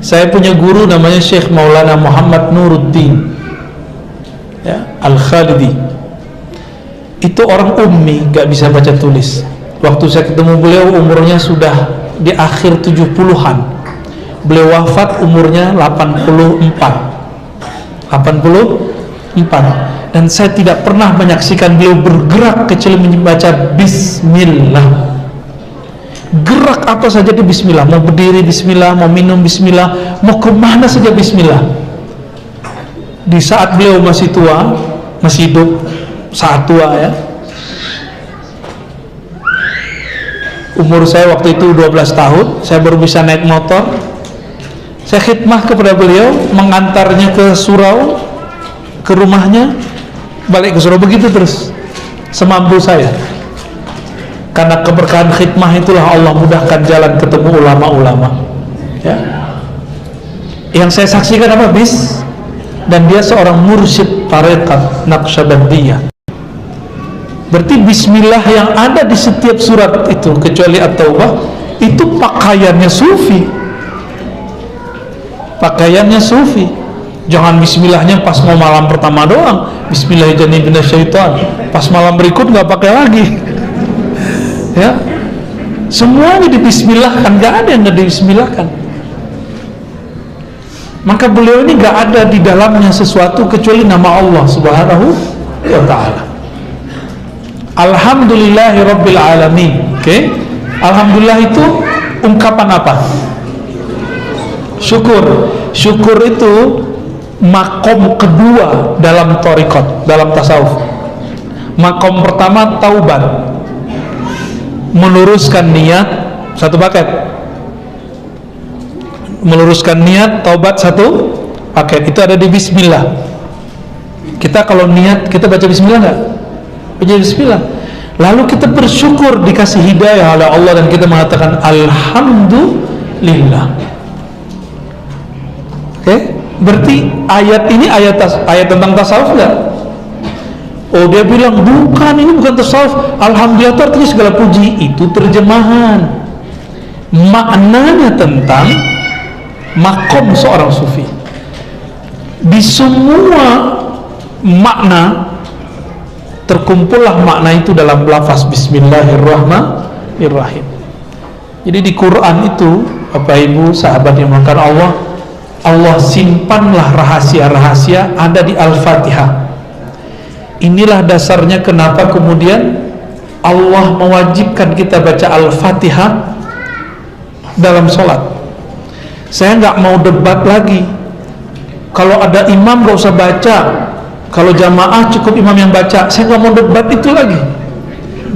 Saya punya guru namanya Syekh Maulana Muhammad Nuruddin, ya, Al-Khalidi. Itu orang ummi, gak bisa baca tulis. Waktu saya ketemu beliau umurnya sudah di akhir 70-an. Beliau wafat umurnya 84. Dan saya tidak pernah menyaksikan beliau bergerak kecuali membaca bismillah. Gerak apa saja di bismillah, mau berdiri bismillah, mau minum bismillah, mau kemana saja bismillah. Di saat beliau masih tua, masih hidup, saat tua ya, umur saya waktu itu 12 tahun, saya baru bisa naik motor. Saya khidmah kepada beliau, mengantarnya ke surau, ke rumahnya, balik ke surau, begitu terus semampu saya. Karena keberkahan khidmah itulah Allah mudahkan jalan ketemu ulama-ulama, ya. Yang saya saksikan apa? Dan dia seorang mursyid tarekat Naqsyabandiyah. Berarti bismillah yang ada di setiap surat itu kecuali At-Taubah itu pakaiannya sufi. Pakaiannya sufi. Jangan bismillahnya pas mau malam pertama doang, bismillahirrahmanirrahim, pas malam berikut nggak pakai lagi. Ya, semuanya dibismillahkan, nggak ada yang nggak dibismillahkan. Maka beliau ini nggak ada di dalamnya sesuatu kecuali nama Allah Subhanahu wa Ta'ala. Alhamdulillahi Rabbil Alamin. Oke, alhamdulillah itu ungkapan apa? Syukur. Syukur itu makom kedua dalam thariqat, dalam tasawuf. Makom pertama taubat, meluruskan niat, satu paket. Meluruskan niat, taubat, satu paket. Itu ada di bismillah. Kita kalau niat, kita baca bismillah nggak? Baca bismillah. Lalu kita bersyukur dikasih hidayah oleh Allah dan kita mengatakan alhamdulillah. Oke? Berarti ayat ini ayat tentang tasawuf nggak? Oh, dia bilang bukan, ini bukan tasawuf. Alhamdulillah itu artinya segala puji. Itu terjemahan. Maknanya tentang makom seorang sufi. Di semua makna terkumpullah makna itu dalam lafaz bismillahirrahmanirrahim. Jadi di Quran itu, Bapak Ibu sahabat yang dimuliakan Allah, Allah simpanlah rahasia-rahasia ada di Al-Fatihah. Inilah dasarnya kenapa kemudian Allah mewajibkan kita baca Al-Fatihah dalam sholat. Saya nggak mau debat lagi. Kalau ada imam nggak usah baca, kalau jamaah cukup imam yang baca. Saya nggak mau debat itu lagi.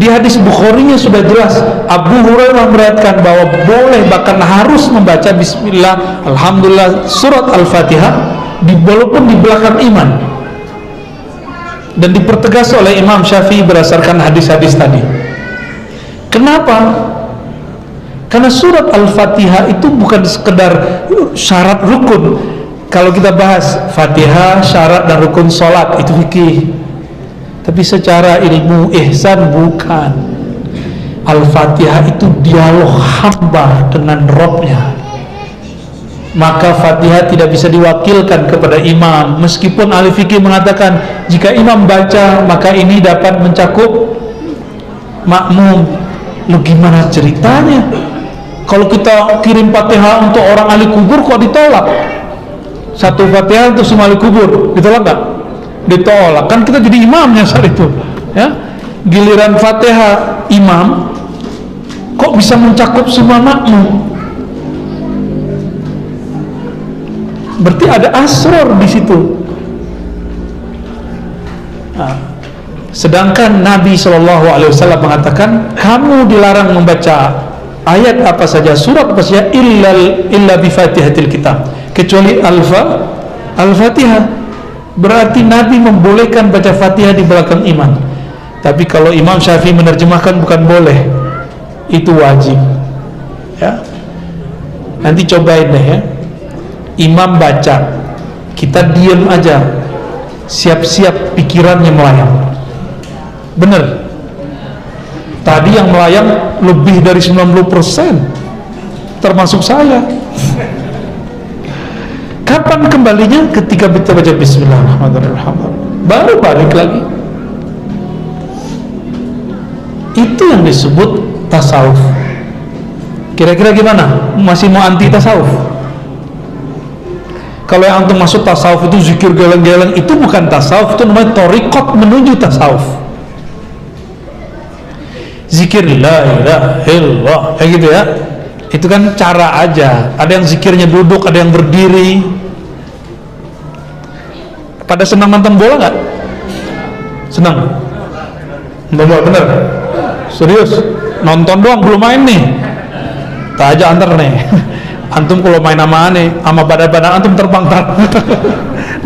Di hadis Bukhari-nya sudah jelas, Abu Hurairah meriwayatkan bahwa boleh bahkan harus membaca bismillah, alhamdulillah, surat Al-Fatihah walaupun di belakang iman. Dan dipertegas oleh Imam Syafi'i berdasarkan hadis-hadis tadi. Kenapa? Karena surat Al-Fatihah itu bukan sekedar syarat rukun. Kalau kita bahas Fatihah, syarat dan rukun sholat, itu fikih. Tapi secara ilmu ihsan bukan. Al-Fatihah itu dialog hamba dengan Rabb-nya. Maka Fatihah tidak bisa diwakilkan kepada imam, meskipun ahli fikih mengatakan jika imam baca maka ini dapat mencakup makmum. Lu gimana ceritanya? Kalau kita kirim Fatihah untuk orang ahli kubur kok ditolak? Satu Fatihah untuk semua ahli kubur, ditolak nggak? Ditolak. Kan kita jadi imamnya saat itu, ya. Giliran Fatihah imam kok bisa mencakup semua makmum? Berarti ada asrar di situ. Nah, sedangkan Nabi SAW mengatakan kamu dilarang membaca ayat apa saja, surat apa saja, illa bi Fatihatil Kitab, kecuali Al-Fatihah. Berarti Nabi membolehkan baca Fatihah di belakang imam. Tapi kalau Imam Syafi'i menerjemahkan bukan boleh, itu wajib. Ya. Nanti cobain deh ya. Imam baca, kita diam aja, siap-siap pikirannya melayang. Bener. Tadi yang melayang lebih dari 90%, termasuk saya. Kapan kembalinya? Ketika kita baca Bismillahirrahmanirrahim, baru balik lagi. Itu yang disebut tasawuf. Kira-kira gimana? Masih mau anti tasawuf? Kalau yang antum masuk tasawuf itu zikir geleng-geleng, itu bukan tasawuf, itu namanya thariqat menuju tasawuf. Zikir la ilaha illallah, kayak gitu ya. Itu kan cara aja. Ada yang zikirnya duduk, ada yang berdiri. Pada senang nonton bola nggak? Senang? Nonton bola bener? Serius? Nonton doang, belum main nih. Tak aja antar nih. Antum kalau main sama aneh, sama badan-badan antum terbang tar.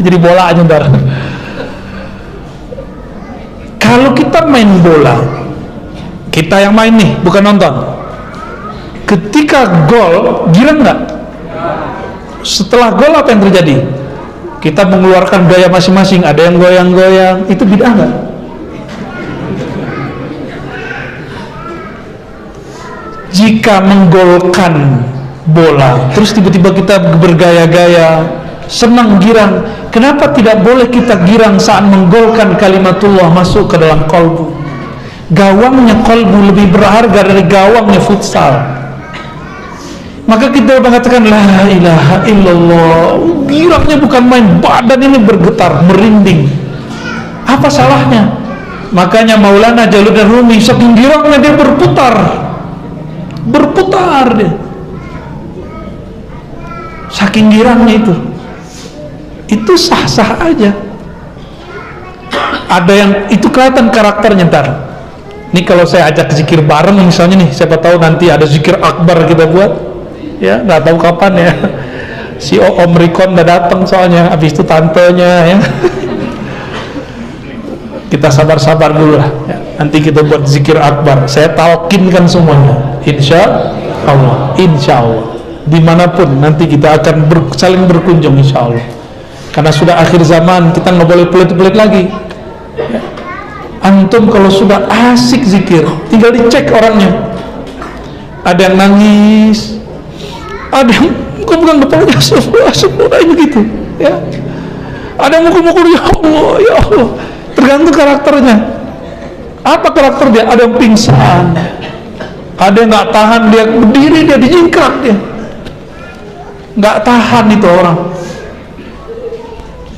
Jadi bola aja ntar. Kalau kita main bola, kita yang main nih, bukan nonton. Ketika gol, girang nggak? Setelah gol apa yang terjadi? Kita mengeluarkan gaya masing-masing. Ada yang goyang-goyang. Itu bid'ah nggak? Jika menggolkan bola, terus tiba-tiba kita bergaya-gaya, senang girang, kenapa tidak boleh kita girang saat menggolkan kalimatullah masuk ke dalam kolbu? Gawangnya kolbu lebih berharga dari gawangnya futsal. Maka kita mengatakan la ilaha illallah, girangnya bukan main, badan ini bergetar, merinding. Apa salahnya? Makanya Maulana Jalaluddin Rumi saking girangnya dia berputar dia, saking girangnya itu sah-sah aja. Ada yang itu kelihatan karakternya. Ntar ini kalau saya ajak zikir bareng misalnya nih, siapa tahu nanti ada zikir akbar kita buat, ya nggak tahu kapan ya. Si Om Rikon udah datang soalnya, habis itu tantenya ya. Kita sabar-sabar dulu lah ya. Nanti kita buat zikir akbar, saya talkinkan semuanya, insya Allah dimanapun nanti kita akan saling berkunjung insya Allah. Karena sudah akhir zaman, kita nggak boleh pelit-pelit lagi ya. Antum kalau sudah asik zikir, tinggal dicek orangnya. Ada yang nangis, ada yang bukan kepalanya semua begitu ya. Ada yang mukul-mukul, ya Allah. Tergantung karakternya. Apa karakter dia? Ada yang pingsan, ada yang nggak tahan, dia berdiri, dia dijingkrak, dia nggak tahan itu orang.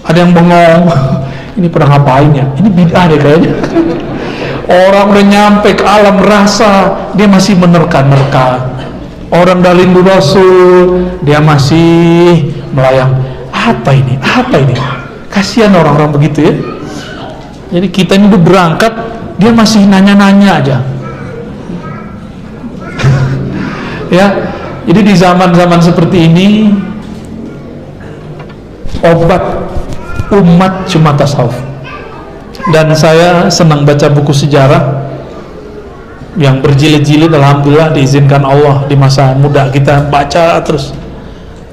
Ada yang bengong, ini pernah ngapain ya? Ini bid'ah deh kayaknya. Orang udah nyampe ke alam rasa, dia masih menerka-nerka. Orang dari rindu Rasul, dia masih melayang. Apa ini? Kasihan orang-orang begitu ya. Jadi kita ini udah berangkat, dia masih nanya-nanya aja. Ya, jadi di zaman-zaman seperti ini, obat umat cuma tasawuf. Dan saya senang baca buku sejarah yang berjilid-jilid, alhamdulillah diizinkan Allah di masa muda kita baca terus.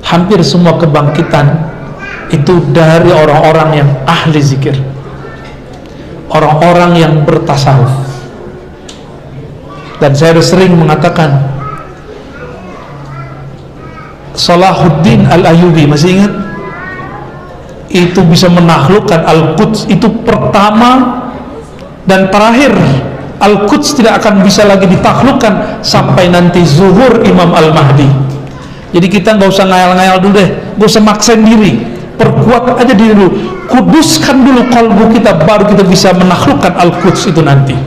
Hampir semua kebangkitan itu dari orang-orang yang ahli zikir, orang-orang yang bertasawuf. Dan saya sering mengatakan, Salahuddin Al-Ayyubi, masih ingat? Itu bisa menaklukkan Al-Quds, itu pertama dan terakhir. Al-Quds tidak akan bisa lagi ditaklukkan sampai nanti zuhur Imam Al-Mahdi. Jadi kita nggak usah ngayal-ngayal dulu deh, nggak usah maksain diri, perkuat aja diri dulu, kuduskan dulu kalbu kita, baru kita bisa menaklukkan Al-Quds itu nanti.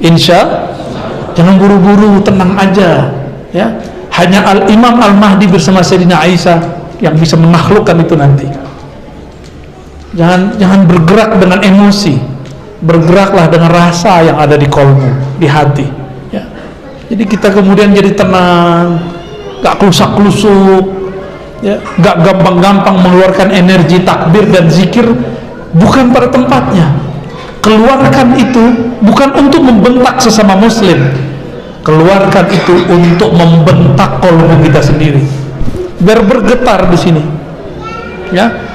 Insya, jangan buru-buru, tenang aja ya. Hanya Imam Al-Mahdi bersama Sayyidina Aisyah yang bisa menaklukkan itu nanti. Jangan bergerak dengan emosi, bergeraklah dengan rasa yang ada di kolbu, di hati ya. Jadi kita kemudian jadi tenang, gak kelusak-kelusuk ya, gak gampang-gampang mengeluarkan energi takbir dan zikir bukan pada tempatnya. Keluarkan itu bukan untuk membentak sesama muslim, keluarkan itu untuk membentak kolbu kita sendiri biar bergetar di sini ya.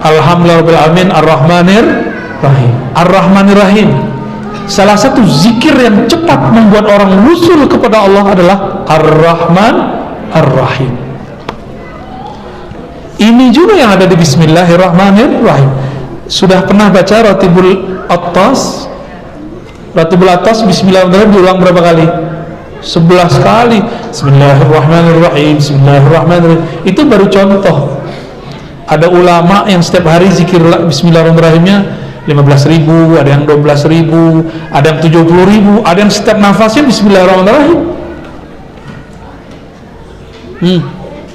Alhamdulillahirrahmanirrahim, Ar-Rahmanir-Rahim. Salah satu zikir yang cepat membuat orang wusul kepada Allah adalah Ar-Rahman Ar-Rahim. Ini juga yang ada di Bismillahirrahmanirrahim. Sudah pernah baca Ratibul Atas? Ratibul Atas Bismillahirrahmanirrahim diulang berapa kali? 11 kali. Bismillahirrahmanirrahim, Bismillahirrahmanirrahim. Itu baru contoh. Ada ulama yang setiap hari zikir Bismillahirrahmanirrahimnya 15.000, ada yang 12.000, ada yang 70.000, ada yang setiap nafasnya Bismillahirrahmanirrahim.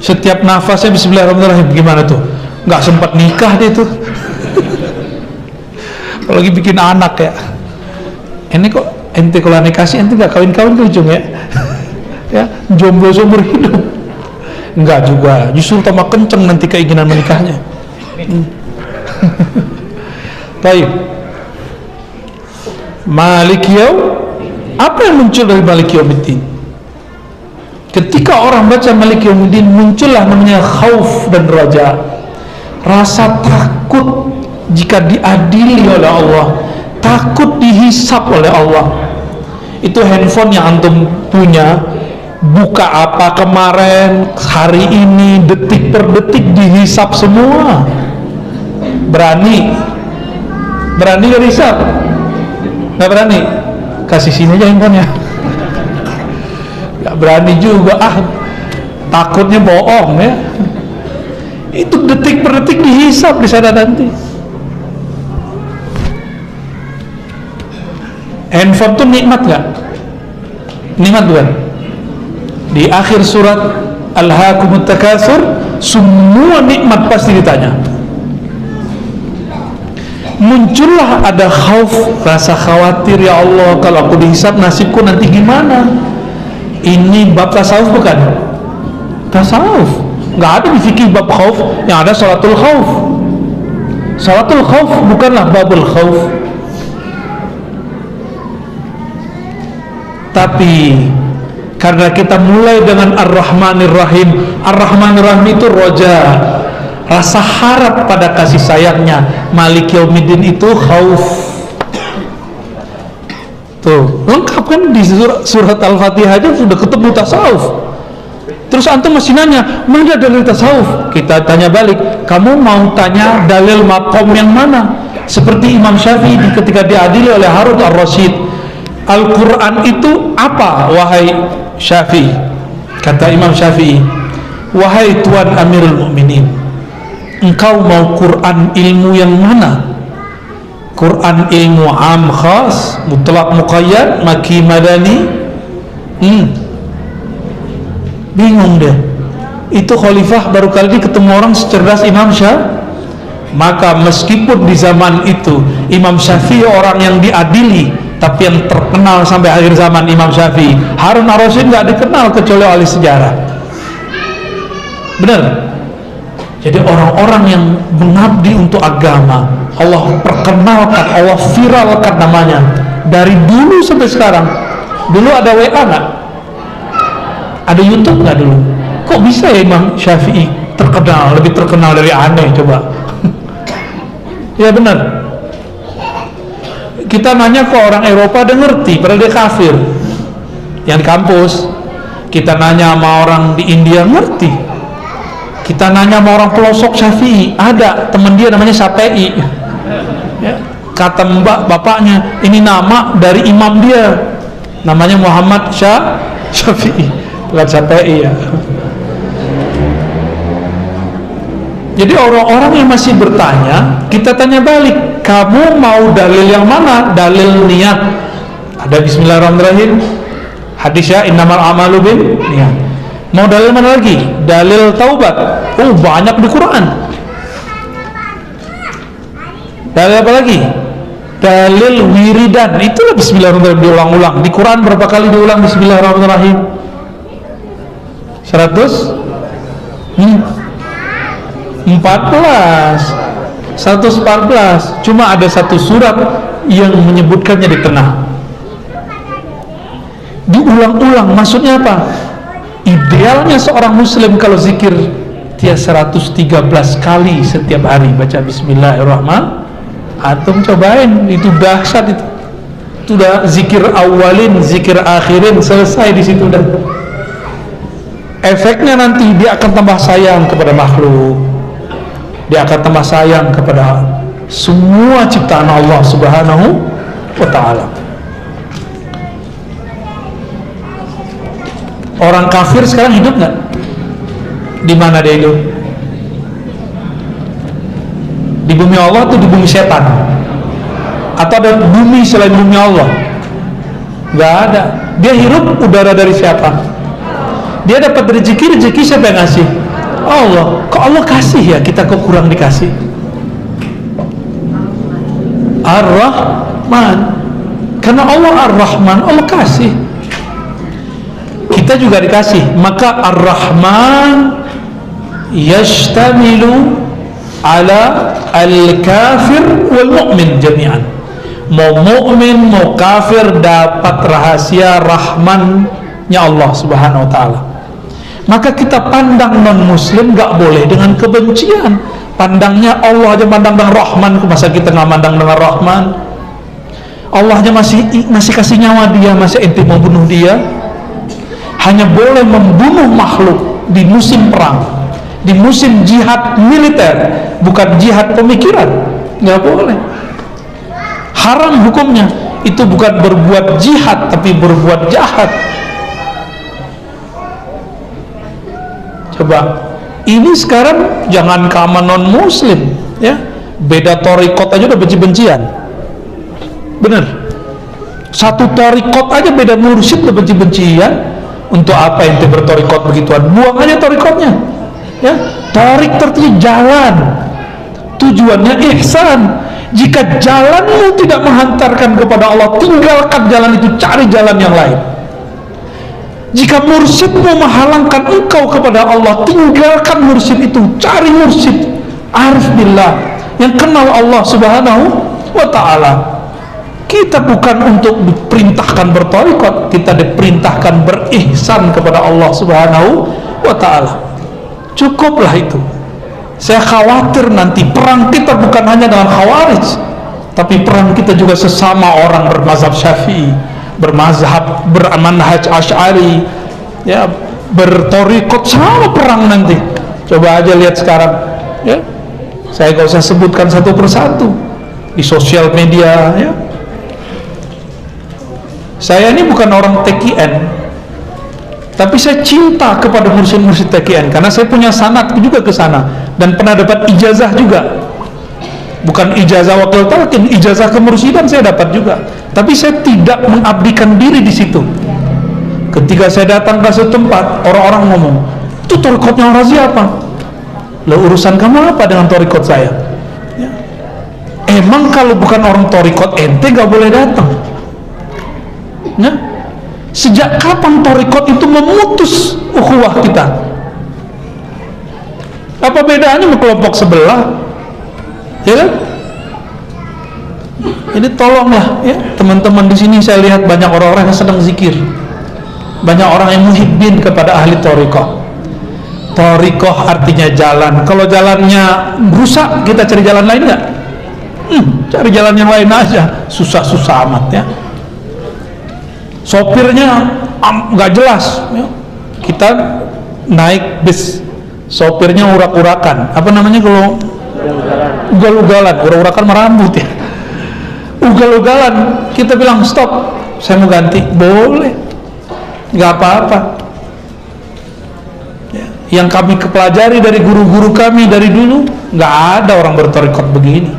Setiap nafasnya Bismillahirrahmanirrahim. Gimana tuh? Nggak sempat nikah dia tuh. Apalagi bikin anak ya. Ini kok ente kalau aneh kasih ente nggak kawin-kawin ke ujung ya? Ya, jomblo seumur hidup. Enggak juga, justru tambah kenceng nanti keinginan menikahnya. Baik. Malik Yaum, apa yang muncul dari Malik Yaumiddin? Ketika orang baca Malik Yaumiddin, muncullah namanya khauf dan raja, rasa takut jika diadili oleh Allah, takut dihisap oleh Allah. Itu handphone yang antum punya, buka apa kemarin, hari ini, detik per detik dihisap semua. Berani gak dihisap? Gak berani? Kasih sini aja handphonenya. Gak berani juga, takutnya bohong ya. Itu detik per detik dihisap di sana nanti. Handphone tuh nikmat gak? Nikmat bukan? Di akhir surat Alhaakumut Takatsur, semua nikmat pasti ditanya. Muncullah ada khauf, rasa khawatir, ya Allah kalau aku dihisap nasibku nanti gimana. Ini bab tasawuf bukan? Tasawuf nggak ada di fikih bab khauf, yang ada salatul khauf. Salatul khauf bukanlah babul khauf. Tapi karena kita mulai dengan Ar-Rahmanir-Rahim, Ar-Rahmanir-Rahim itu roja, rasa harap pada kasih sayangnya. Malik Yaumiddin itu khauf. Tuh, lengkap kan di surat Al-Fatihah aja sudah ketemu tasawuf. Terus antum masih nanya, mana dalil tasawuf? Kita tanya balik, kamu mau tanya dalil maqam yang mana? Seperti Imam Syafi'i ketika diadili oleh Harun Ar-Rasyid, Al-Quran itu apa, wahai Syafi'i? Kata Imam Syafi'i, wahai Tuan Amirul Mukminin, engkau mau Quran ilmu yang mana? Quran ilmu am khas, mutlak muqayyad, maki madani? Bingung dia. Itu khalifah baru kali ini ketemu orang secerdas Imam Syafi'i. Maka meskipun di zaman itu Imam Syafi'i orang yang diadili, tapi yang terkenal sampai akhir zaman Imam Syafi'i, Harun Ar-Rasyid nggak dikenal kecuali oleh sejarah. Benar? Jadi orang-orang yang mengabdi untuk agama, Allah perkenalkan, Allah viralkan namanya dari dulu sampai sekarang. Dulu ada WA nggak? Ada YouTube nggak dulu? Kok bisa ya Imam Syafi'i terkenal, lebih terkenal dari aneh? Coba. Ya benar. Kita nanya ke orang Eropa, dia ngerti, padahal dia kafir. Yang di kampus. Kita nanya sama orang di India, ngerti. Kita nanya sama orang pelosok Syafi'i, ada teman dia namanya Syafi'i. Ya, kata bapaknya, ini nama dari imam dia, namanya Muhammad Syafi'i, bukan Syafi'i ya. Jadi orang-orang yang masih bertanya, kita tanya balik, kamu mau dalil yang mana? Dalil niat. Ada Bismillahirrahmanirrahim, hadisnya innamal a'malu bin niat. Mau dalil mana lagi? Dalil taubat. Oh, banyak di Quran. Dalil apa lagi? Dalil wiridan. Itulah Bismillahirrahmanirrahim diulang-ulang. Di Quran berapa kali diulang Bismillahirrahmanirrahim? 114. Cuma ada satu surat yang menyebutkannya di tengah. Diulang-ulang, maksudnya apa? Idealnya seorang muslim kalau zikir dia 113 kali setiap hari baca Bismillahirrahmanirrahim. Antum cobain, itu dahsyat itu. Itu udah zikir awalin, zikir akhirin, selesai di situ dah. Efeknya nanti dia akan tambah sayang kepada makhluk. dia akan tambah sayang kepada semua ciptaan Allah Subhanahu wa ta'ala. Orang kafir sekarang hidup nggak? Di mana dia hidup? Di bumi Allah atau di bumi setan? Atau ada bumi selain bumi Allah? Nggak ada. Dia hirup udara dari siapa? Dia dapat rezeki siapa yang ngasih? Allah. Kok Allah kasih ya, kita kok kurang dikasih? Ar-Rahman. Karena Allah Ar-Rahman, Allah kasih. Kita juga dikasih. Maka Ar-Rahman yashtamilu ala al-kafir wal mu'min jami'an. Mau mu'min, mau kafir dapat rahasia Rahmannya Allah Subhanahu wa ta'ala. Maka kita pandang non-muslim gak boleh dengan kebencian. Pandangnya Allah aja pandang dengan Rahman, masa kita nggak pandang dengan Rahman? Allah aja masih kasih nyawa dia, masa ente mau bunuh dia? Hanya boleh membunuh makhluk di musim perang, di musim jihad militer, bukan jihad pemikiran. Nggak boleh. Haram hukumnya. Itu bukan berbuat jihad, tapi berbuat jahat. Coba, ini sekarang jangan kaman non muslim ya, beda torikot aja udah benci-bencian. Bener, satu torikot aja beda mursyid udah benci-bencian. Untuk apa ente bertorikot begituan? Buang aja torikotnya ya. Torik tertuju jalan, tujuannya ihsan. Jika jalanmu tidak menghantarkan kepada Allah, tinggalkan jalan itu, cari jalan yang lain. Jika mursyidmu menghalangkan engkau kepada Allah, tinggalkan mursyid itu, cari mursyid arif billah yang kenal Allah Subhanahu wa ta'ala. Kita bukan untuk diperintahkan bertorikot, kita diperintahkan berihsan kepada Allah Subhanahu wa ta'ala. Cukuplah itu. Saya khawatir nanti perang kita bukan hanya dengan Khawarij, tapi perang kita juga sesama orang bermazhab Syafi'i, bermazhab, bermanhaj Asy'ari ya, bertorikot, sama perang nanti. Coba aja lihat sekarang ya. Saya gak usah sebutkan satu persatu di sosial media ya. Saya ini bukan orang TKN, tapi saya cinta kepada mursyid-mursyid TKN karena saya punya sanad juga ke sana dan pernah dapat ijazah juga. Bukan ijazah wakil talqin, ijazah kemursyidan saya dapat juga. Tapi saya tidak mengabdikan diri di situ. Ketika saya datang ke suatu tempat, orang-orang ngomong, itu torikotnya orang siapa? Lah urusan kamu apa dengan torikot saya? Ya. Emang kalau bukan orang torikot ente gak boleh datang? Ya. Sejak kapan torikot itu memutus ukhuwah kita? Apa bedanya sama kelompok sebelah? Ya kan? Jadi tolonglah ya teman-teman di sini, saya lihat banyak orang-orang yang sedang zikir, banyak orang yang muhibbin kepada ahli torikoh. Torikoh artinya jalan. Kalau jalannya rusak, kita cari jalan lain nggak? Cari jalan yang lain aja. Susah-susah amat ya. Sopirnya nggak jelas ya. Kita naik bis, sopirnya urak-urakan. Apa namanya kalau ugal-ugalan? Urak-urakan merambut ya. Ugal-ugalan, kita bilang stop, saya mau ganti, boleh, nggak apa-apa ya. Yang kami pelajari dari guru-guru kami dari dulu, nggak ada orang bertorikot begini.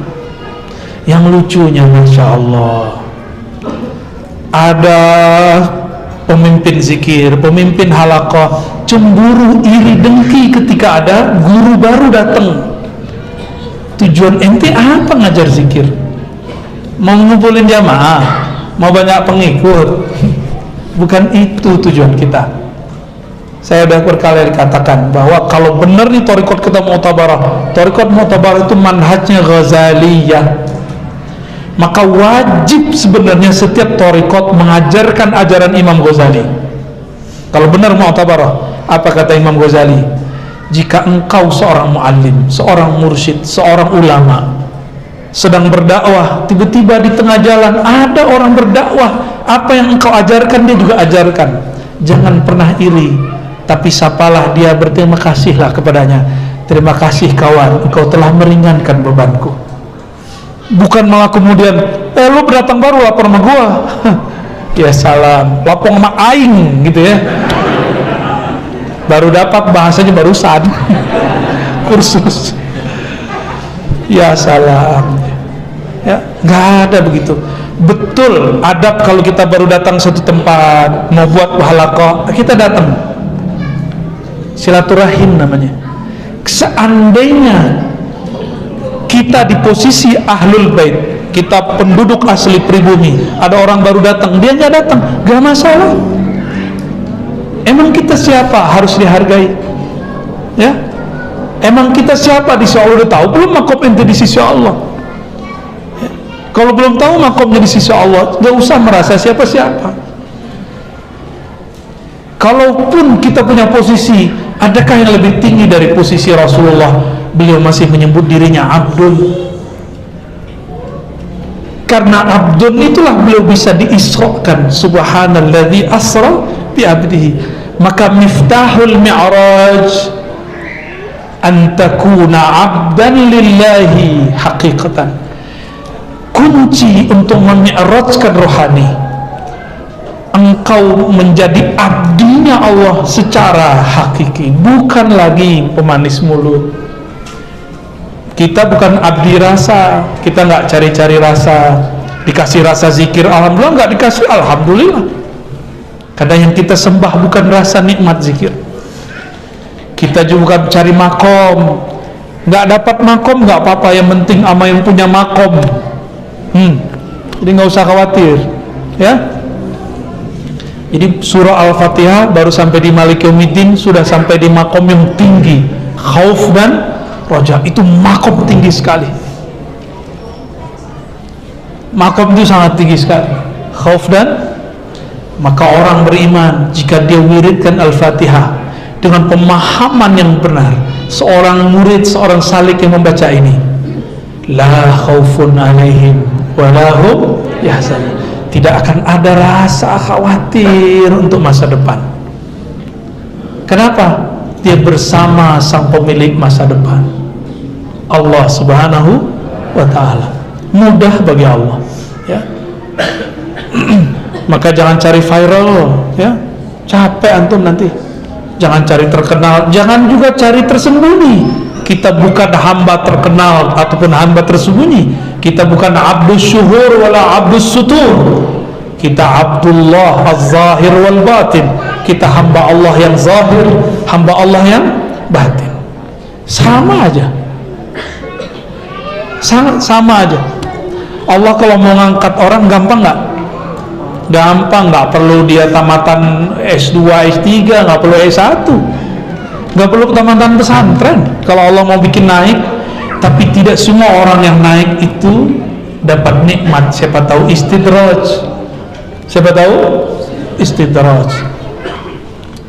Yang lucunya, Masya Allah, ada pemimpin zikir, pemimpin halaqah cemburu, iri, dengki ketika ada guru baru datang. Tujuan ente apa ngajar zikir? Mau ngumpulin jamaah, mau banyak pengikut? Bukan itu tujuan kita. Saya sudah berkali-kali katakan bahwa kalau benar nih torikot kita mu'tabarah, torikot mu'tabarah itu manhajnya Ghazaliyah, maka wajib sebenarnya setiap torikot mengajarkan ajaran Imam Ghazali. Kalau benar mu'tabarah, apa kata Imam Ghazali? Jika engkau seorang muallim, seorang mursyid, seorang ulama sedang berdakwah, tiba-tiba di tengah jalan ada orang berdakwah, apa yang engkau ajarkan dia juga ajarkan. Jangan pernah iri, tapi sapalah dia, berterima kasihlah kepadanya. terima kasih kawan, engkau telah meringankan bebanku. Bukan malah kemudian lu pendatang baru lapor sama gua. Ya salam, lapor sama aing gitu ya. Baru dapat bahasanya barusan. Kursus. Ya salam. Ya, nggak ada begitu. Betul, adab kalau kita baru datang satu tempat mau buat halaqah, kita datang. Silaturahim namanya. Seandainya kita di posisi ahlul bait, kita penduduk asli pribumi, ada orang baru datang, dia nggak datang, nggak masalah. Emang kita siapa harus dihargai? Ya, emang kita siapa di sisi Allah? Udah tahu belum makom ente di sisi Allah? Ya. Kalau belum tahu makomnya di sisi Allah, nggak usah merasa siapa-siapa. Kalaupun kita punya posisi, adakah yang lebih tinggi dari posisi Rasulullah? Beliau masih menyebut dirinya Abdul. Karena Abdul itulah beliau bisa diisrakan. Subhanalladzi asra bi abdihi. Maka miftahul mi'raj an takuna abdan lillahi haqiqatan. Kunci untuk memi'rajkan rohani, engkau menjadi abdinya Allah secara hakiki, bukan lagi pemanis mulut. Kita bukan abdi rasa, kita nggak cari-cari rasa. Dikasih rasa zikir, alhamdulillah, nggak dikasih, alhamdulillah. Kadang yang kita sembah bukan rasa nikmat zikir. Kita juga bukan cari makom. Nggak dapat makom nggak apa-apa, yang penting ama yang punya makom. Jadi nggak usah khawatir, ya. Jadi surah Al-Fatihah baru sampai di Malik Yaumiddin, sudah sampai di makom yang tinggi, khauf dan Raja. Itu makom tinggi sekali. Makom itu sangat tinggi sekali, khauf dan. Maka orang beriman jika dia wiridkan Al-Fatihah dengan pemahaman yang benar, seorang murid, seorang salik yang membaca ini, la khaufun alaihim walahum yahzanun, tidak akan ada rasa khawatir untuk masa depan. Kenapa? Dia bersama sang pemilik masa depan, Allah Subhanahu wa ta'ala. Mudah bagi Allah, ya. Maka jangan cari viral, ya. Capek antum nanti. Jangan cari terkenal, jangan juga cari tersembunyi. Kita bukan hamba terkenal ataupun hamba tersembunyi. Kita bukan abdus syuhur wala abdus sutur. Kita Abdullah az-zahir wal batin. Kita hamba Allah yang zahir, hamba Allah yang batin. Sama aja. Sama aja. Allah kalau mau ngangkat orang gampang nggak? Gampang, nggak perlu dia tamatan S2, S3, nggak perlu S1, nggak perlu tamatan pesantren. Kalau Allah mau bikin naik, tapi tidak semua orang yang naik itu dapat nikmat. Siapa tahu istidraj. Siapa tahu istidraj.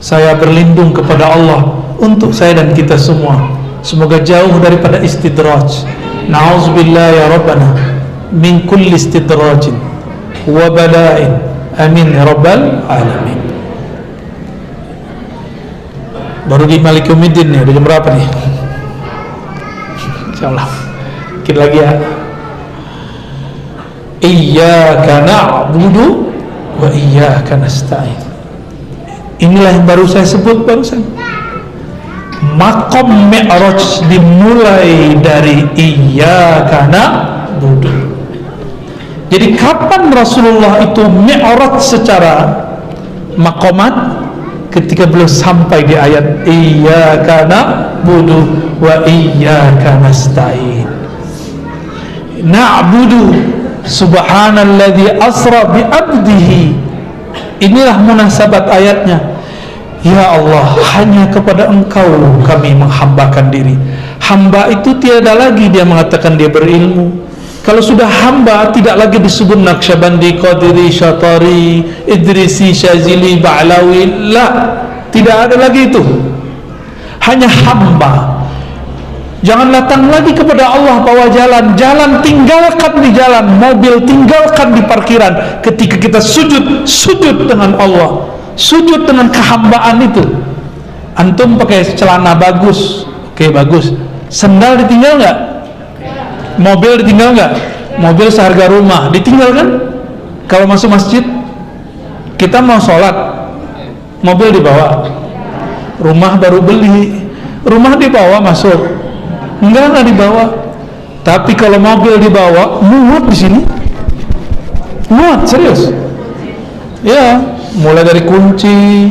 Saya berlindung kepada Allah untuk saya dan kita semua, semoga jauh daripada istidraj. Na'udzubillah ya Rabbana min kulli istidrajin wa bala'in, amin ya Rabbal alamin. Baru di Malik Yaumiddin nih, udah jam berapa nih? Insyaallah dikit lagi ya. Iyyaka na'budu wa iyyaka nasta'in. Inilah yang baru saya sebut barusan. Makom mi'raj dimulai dari iyyaka na'budu. Jadi kapan Rasulullah itu mi'raj secara makomat? Ketika beliau sampai di ayat iyyaka na'budu wa iyyaka nasta'in. Na'budu subhanalladzi asra bi 'abdihi. Inilah munasabat ayatnya. Ya Allah, hanya kepada Engkau kami menghambakan diri. Hamba itu tiada lagi dia mengatakan dia berilmu. Kalau sudah hamba, tidak lagi disebut Naqsyabandi, Qadiri, Syatari, Idrisi, Syazili, Ba'lawi. La, tidak ada lagi itu. Hanya hamba. Jangan datang lagi kepada Allah bawa jalan. Jalan tinggalkan di jalan, mobil tinggalkan di parkiran. Ketika kita sujud, sujud dengan Allah, sujud dengan kehambaan itu. Antum pakai celana bagus, Oke, bagus. Sendal ditinggal nggak? Mobil ditinggal nggak? Mobil seharga rumah ditinggal kan? Kalau masuk masjid, kita mau sholat, mobil dibawa, rumah baru beli, rumah dibawa masuk, enggak dibawa. Tapi kalau mobil dibawa, muat di sini, muat serius. Ya, mulai dari kunci.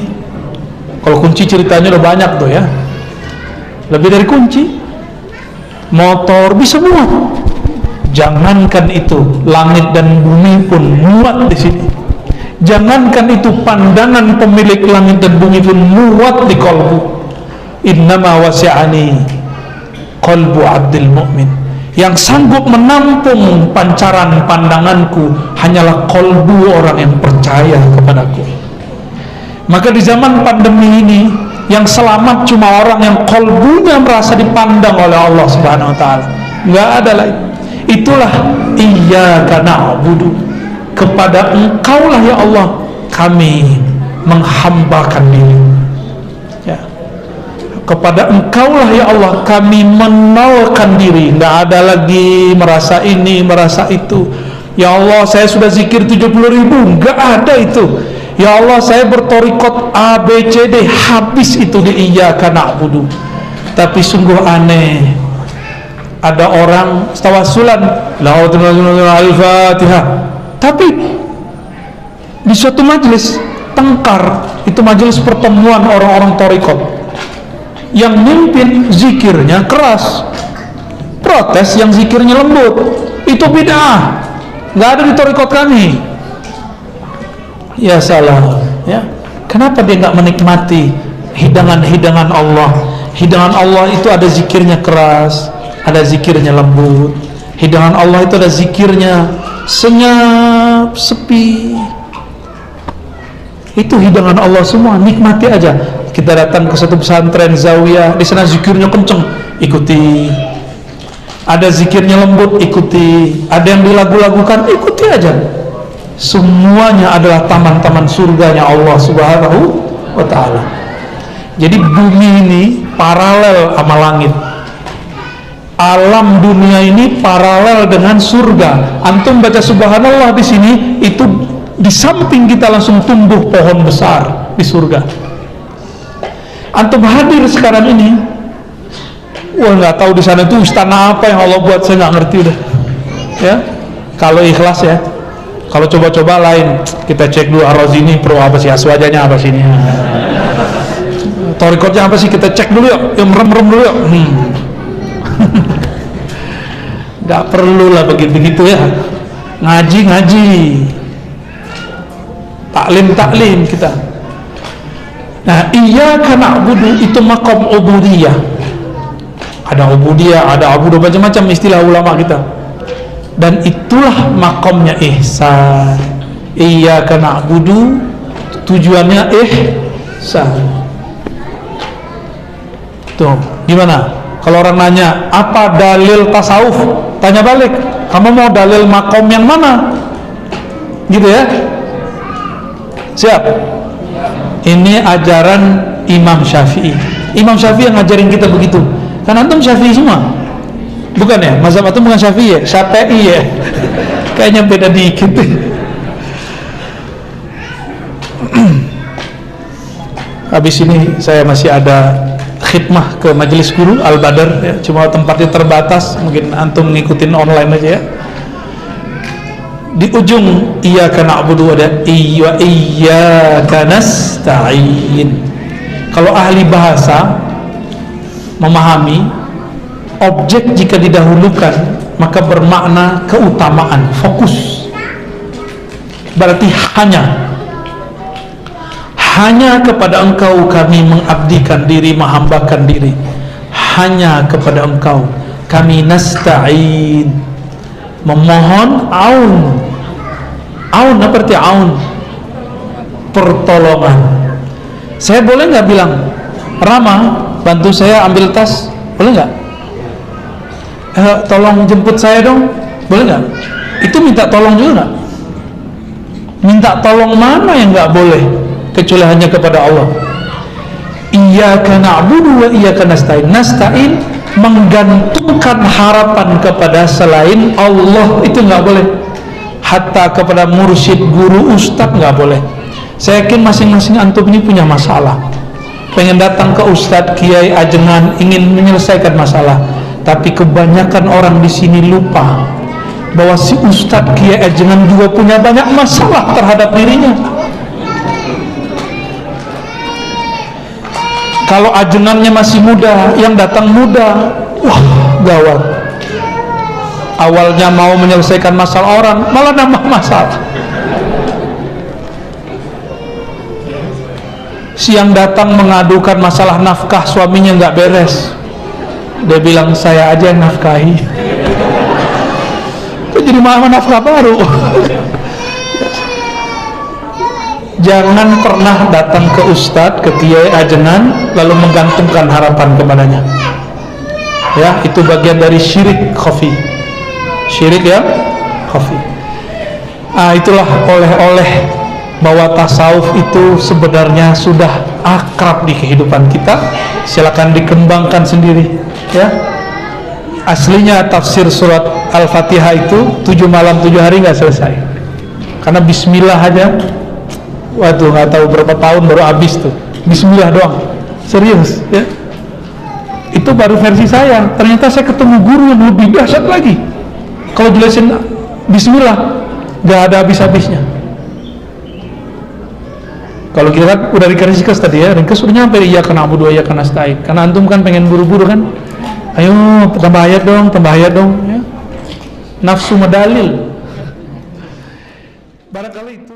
Kalau kunci ceritanya udah banyak tuh ya, lebih dari kunci. Motor bisa muat. Jangankan itu, langit dan bumi pun muat di sini. Jangankan itu, pandangan pemilik langit dan bumi pun muat di qalbu. Innama wasi'ani qalbu abdil mu'min. Yang sanggup menampung pancaran pandanganku hanyalah qalbu orang yang percaya kepadaku. Maka di zaman pandemi ini, yang selamat cuma orang yang qalbunya merasa dipandang oleh Allah Subhanahu wa taala. Enggak ada lagi. Itulah iyyaka na'budu, kepada Engkaulah ya Allah kami menghambakan diri. Ya. Kepada Engkaulah ya Allah kami menolkan diri. Enggak ada lagi merasa ini, merasa itu. Ya Allah, saya sudah zikir 70.000, enggak ada itu. Ya Allah, saya bertorikot A, B, C, D, habis itu di iyyaka na'budu. Tapi sungguh aneh, ada orang tawassulan al-Fatihah, tapi di suatu majelis tengkar, itu majelis pertemuan orang-orang torikot, yang mimpin zikirnya keras, protes yang zikirnya lembut. Itu bid'ah, nggak ada di torikot kami. Ya salah ya. Kenapa dia nggak menikmati hidangan-hidangan Allah? Hidangan Allah itu ada zikirnya keras, ada zikirnya lembut. Hidangan Allah itu ada zikirnya senyap, sepi. Itu hidangan Allah semua, nikmati aja. Kita datang ke satu pesantren zawiyah, di sana zikirnya kenceng, ikuti. Ada zikirnya lembut, ikuti. Ada yang dilagu-lagukan, ikuti aja. Semuanya adalah taman-taman surganya Allah Subhanahu wa ta'ala. Jadi bumi ini paralel sama langit. Alam dunia ini paralel dengan surga. Antum baca subhanallah di sini, itu di samping kita langsung tumbuh pohon besar di surga. Antum hadir sekarang ini, wah nggak tahu di sana itu istana apa yang Allah buat, saya nggak ngerti udah. Ya, kalau ikhlas ya. Kalau coba-coba lain, kita cek dulu Ar-Razini pro apa sih, aswajanya apa sih ini, torikotnya apa sih, kita cek dulu yuk, yang merem-merem dulu yuk. Gak perlu lah begitu-begitu ya. Ngaji-ngaji, taklim-taklim kita. Nah, iyyaka na'budu itu maqam ubudiyah. Ada ubudiyah, ada abudu, macam-macam istilah ulama kita. Dan itulah makomnya ihsan. Iyyaka na'budu, tujuannya ihsan. Tuh, gimana? Kalau orang nanya, apa dalil tasawuf? Tanya balik, kamu mau dalil makom yang mana? Gitu ya? Siap? Ini ajaran Imam Syafi'i. Imam Syafi'i yang ngajarin kita begitu. Kan antum Syafi'i semua? Bukan ya? Mazhab itu bukan Syafi'i ya? Syafi'i ya? Kayaknya beda dikit. Habis ini saya masih ada khidmah ke Majelis Guru Al-Badar ya. Cuma tempatnya terbatas, mungkin antum ngikutin online aja ya. Di ujung iyyaka na'budu ada iyyaka nasta'in. Kalau ahli bahasa memahami, objek jika didahulukan maka bermakna keutamaan, fokus. Berarti hanya kepada Engkau kami mengabdikan diri, menghambakan diri. Hanya kepada Engkau kami nasta'in, memohon aun. Aun apa arti aun? Pertolongan. Saya boleh nggak bilang, Rama, bantu saya ambil tas, boleh nggak? Tolong jemput saya dong, boleh nggak? Itu minta tolong juga nggak? Minta tolong mana yang nggak boleh, kecuali hanya kepada Allah. iyyaka na'budu wa iyyaka nasta'in. Nasta'in menggantungkan harapan kepada selain Allah, itu nggak boleh. Hatta kepada mursyid, guru, ustadz nggak boleh. Saya yakin masing-masing antum ini punya masalah, pengen datang ke ustadz, kiai, ajengan, ingin menyelesaikan masalah. Tapi kebanyakan orang di sini lupa bahwa si ustadz, kiai, ajengan juga punya banyak masalah terhadap dirinya. Kalau ajengannya masih muda, yang datang muda, wah gawat. Awalnya mau menyelesaikan masalah orang, malah nambah masalah. Siang datang mengadukan masalah nafkah, suaminya nggak beres. Dia bilang, saya aja yang nafkahi. Jadi malah nafkah baru. Jangan pernah datang ke ustadz, ke kiai, ajengan, lalu menggantungkan harapan kepadanya. Ya, itu bagian dari syirik khafi. Syirik ya, khafi. Itulah oleh-oleh bahwa tasawuf itu sebenarnya sudah akrab di kehidupan kita. Silakan dikembangkan sendiri. Ya, aslinya tafsir surat Al-Fatihah itu 7 malam 7 hari nggak selesai. Karena Bismillah aja. Waduh, nggak tahu berapa tahun baru habis tuh. Bismillah doang, serius ya. Itu baru versi saya. Ternyata saya ketemu guru yang lebih dahsyat lagi. Kalau jelasin Bismillah, nggak ada habis-habisnya. Kalau kita kan udah dikasih ringkas tadi ya, ringkas udah nyampe iyyaka na'budu wa iyyaka nasta'in. Karena antum kan pengen buru-buru kan, ayo tambah ayat dong ya. Nafsu medalil. Barangkali itu